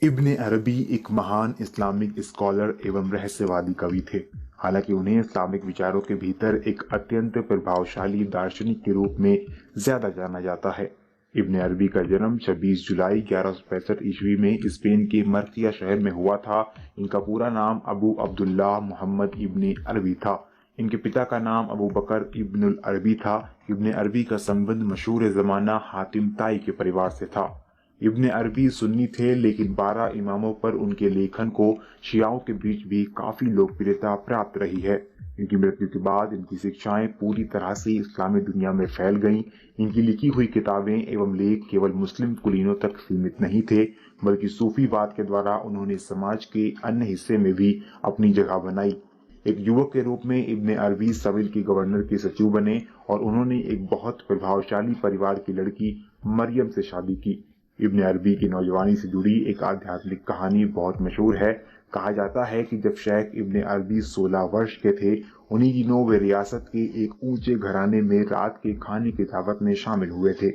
इब्न अरबी एक महान इस्लामिक स्कॉलर एवं रहस्यवादी कवि थे। हालांकि उन्हें इस्लामिक विचारों के भीतर एक अत्यंत प्रभावशाली दार्शनिक के रूप में ज्यादा जाना जाता है। इब्न अरबी का जन्म 26 जुलाई 1165 ईस्वी में स्पेन के मर्सिया शहर में हुआ था। इनका पूरा नाम अबू अब्दुल्लाह मोहम्मद इब्न अरबी था। इनके पिता का नाम अबू बकर इब्नुल अरबी था। इब्न अरबी का संबंध मशहूर जमाना हातिम ताई के परिवार से था। इब्न अरबी सुन्नी थे, लेकिन 12 इमामों पर उनके लेखन को शियाओं के बीच भी काफी लोकप्रियता प्राप्त रही है। इनकी मृत्यु के बाद इनकी शिक्षाएं पूरी तरह से इस्लामी दुनिया में फैल गईं। इनकी लिखी हुई किताबें एवं लेख केवल मुस्लिम कुलीनों तक सीमित नहीं थे, बल्कि सूफीवाद के द्वारा उन्होंने समाज के अन्य हिस्से में भी अपनी जगह बनाई। एक युवक के रूप में इब्न अरबी सविल के गवर्नर के सचिव बने और उन्होंने एक बहुत प्रभावशाली परिवार की लड़की मरियम से शादी की। इब्न अरबी की नौजवानी से जुड़ी एक आध्यात्मिक कहानी बहुत मशहूर है। कहा जाता है कि जब शेख इब्न अरबी 16 वर्ष के थे, उन्हीं दिनों वे रियासत के एक ऊंचे घराने में रात के खाने की दावत में शामिल हुए थे।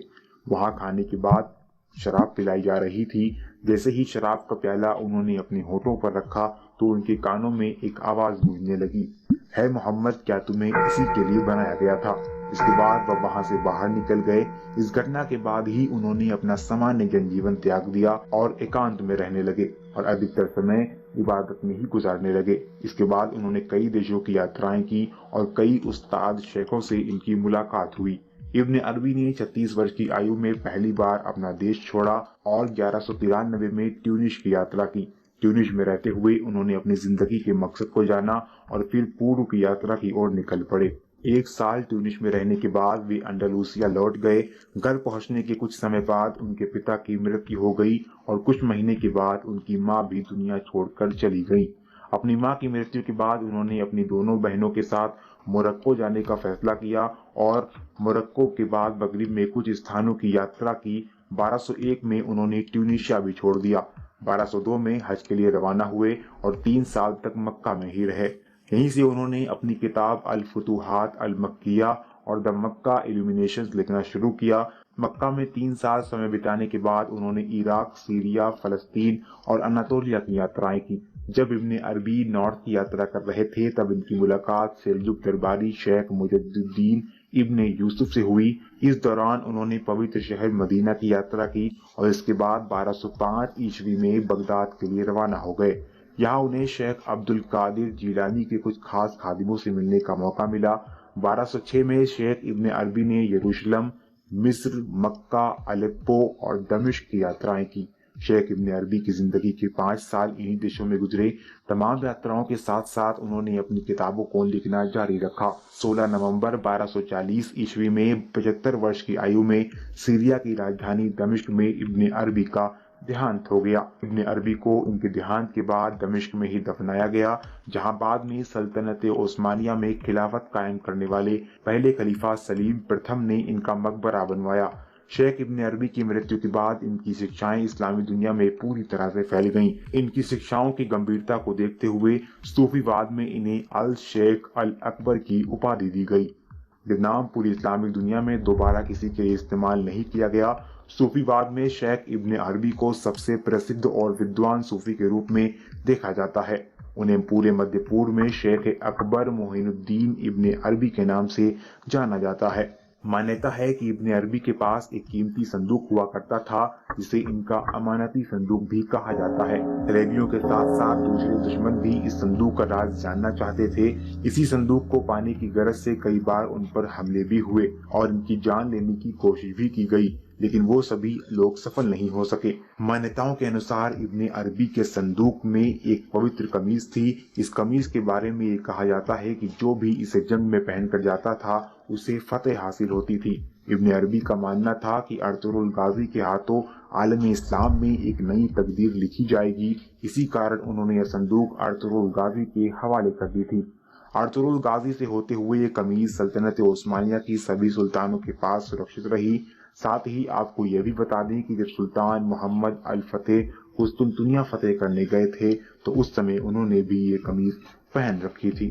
वहां खाने के बाद शराब पिलाई जा रही थी। जैसे ही शराब का प्याला उन्होंने अपने होठों पर रखा तो उनके कानों में एक आवाज गूंजने लगी, है मोहम्मद, क्या तुम्हें इसी के लिए बनाया गया था? इसके बाद वह वहां से बाहर निकल गए। इस घटना के बाद ही उन्होंने अपना सामान्य जनजीवन त्याग दिया और एकांत में रहने लगे और अधिकतर समय इबादत में ही गुजारने लगे। इसके बाद उन्होंने कई देशों की यात्राएं की और कई उस्ताद शेखों से इनकी मुलाकात हुई। इब्न अरबी ने 36 वर्ष की आयु में पहली बार अपना देश छोड़ा और 1193 में ट्यूनिस की यात्रा की। ट्यूनिस में रहते हुए उन्होंने अपनी जिंदगी के मकसद को जाना और फिर पूर्व की यात्रा की ओर निकल पड़े। एक साल ट्यूनिस में रहने के बाद वे अंडलूसिया लौट गए। घर पहुंचने के कुछ समय बाद उनके पिता की मृत्यु हो गई और कुछ महीने के बाद उनकी मां भी दुनिया छोड़कर चली गई। अपनी मां की मृत्यु के बाद उन्होंने अपनी दोनों बहनों के साथ मोरक्को जाने का फैसला किया और मोरक्को के बाद मगरिब में कुछ स्थानों की यात्रा की। 1201 में उन्होंने ट्यूनिशिया भी छोड़ दिया। 1202 में हज के लिए रवाना हुए और 3 साल तक मक्का में ही रहे। यहीं से उन्होंने अपनी किताब अल फुतूहात अल मक्किया और द मक्का इल्यूमिनेशंस लिखना शुरू किया। मक्का में 3 साल समय बिताने के बाद उन्होंने इराक, सीरिया, फलस्तीन और अनातोलिया की यात्राएं की। जब इब्न अरबी नॉर्थ की यात्रा कर रहे थे, तब इनकी मुलाकात सेल्जुक दरबारी शेख मुजद्दुद्दीन इब्न यूसुफ से हुई। इस दौरान उन्होंने पवित्र शहर मदीना की यात्रा की और इसके बाद 1205 ईस्वी में बगदाद के लिए रवाना हो गए। यहाँ उन्हें शेख अब्दुल कादिर जीलानी के कुछ खास खादिमों से मिलने का मौका मिला। 1206 में शेख इब्न अरबी ने यरूशलेम, मिस्र, मक्का, अलेप्पो और दमिश्क की यात्राएं की। शेख इब्न अरबी की जिंदगी के 5 साल इन्हीं देशों में गुजरे। तमाम यात्राओं के साथ साथ उन्होंने अपनी किताबों को लिखना जारी रखा। 16 नवंबर 1240 ईस्वी में 75 वर्ष की आयु में सीरिया की राजधानी दमिश्क में इब्न अरबी का देहांत हो गया। इब्न अरबी को इनके देहांत के बाद दमिश्क में ही दफनाया गया, जहां बाद में सल्तनत ओस्मानिया में खिलाफत कायम करने वाले पहले खलीफा सलीम प्रथम ने इनका मकबरा बनवाया। शेख इब्न अरबी की मृत्यु के बाद इनकी शिक्षाएं इस्लामी दुनिया में पूरी तरह से फैल गईं। इनकी शिक्षाओं की गंभीरता को देखते हुए सूफीवाद में इन्हें अल शेख अल अकबर की उपाधि दी गई। ये नाम पूरी इस्लामिक दुनिया में दोबारा किसी के लिए इस्तेमाल नहीं किया गया। सूफीवाद में शेख इब्न अरबी को सबसे प्रसिद्ध और विद्वान सूफी के रूप में देखा जाता है। उन्हें पूरे मध्य पूर्व में शेख अकबर मोइनुद्दीन इब्न अरबी के नाम से जाना जाता है। मान्यता है कि इब्न अरबी के पास एक कीमती संदूक हुआ करता था, जिसे इनका अमानती संदूक भी कहा जाता है। अरबियों के साथ साथ दूसरे दुश्मन भी इस संदूक का राज जानना चाहते थे। इसी संदूक को पाने की गरज से कई बार उन पर हमले भी हुए और इनकी जान लेने की कोशिश भी की गई, लेकिन वो सभी लोग सफल नहीं हो सके। मान्यताओं के अनुसार इब्न अरबी के संदूक में एक पवित्र कमीज थी। इस कमीज के बारे में ये कहा जाता है कि जो भी इसे जंग में पहनकर जाता था उसे फतेह हासिल होती थी। इब्न अरबी का मानना था कि अर्तुगरुल गाजी के हाथों आलम इस्लाम में एक नई तकदीर लिखी जाएगी। इसी कारण उन्होंने यह संदूक अर्तुगरुल गाजी के हवाले कर दी थी। अर्तुगरुल गाजी से होते हुए ये कमीज सल्तनत ओस्मानिया की सभी सुल्तानों के पास सुरक्षित रही। साथ ही आपको यह भी बता दें कि जब सुल्तान मोहम्मद अल फतेह कुस्तुनतुनिया फतेह करने गए थे, तो उस समय उन्होंने भी ये कमीज पहन रखी थी।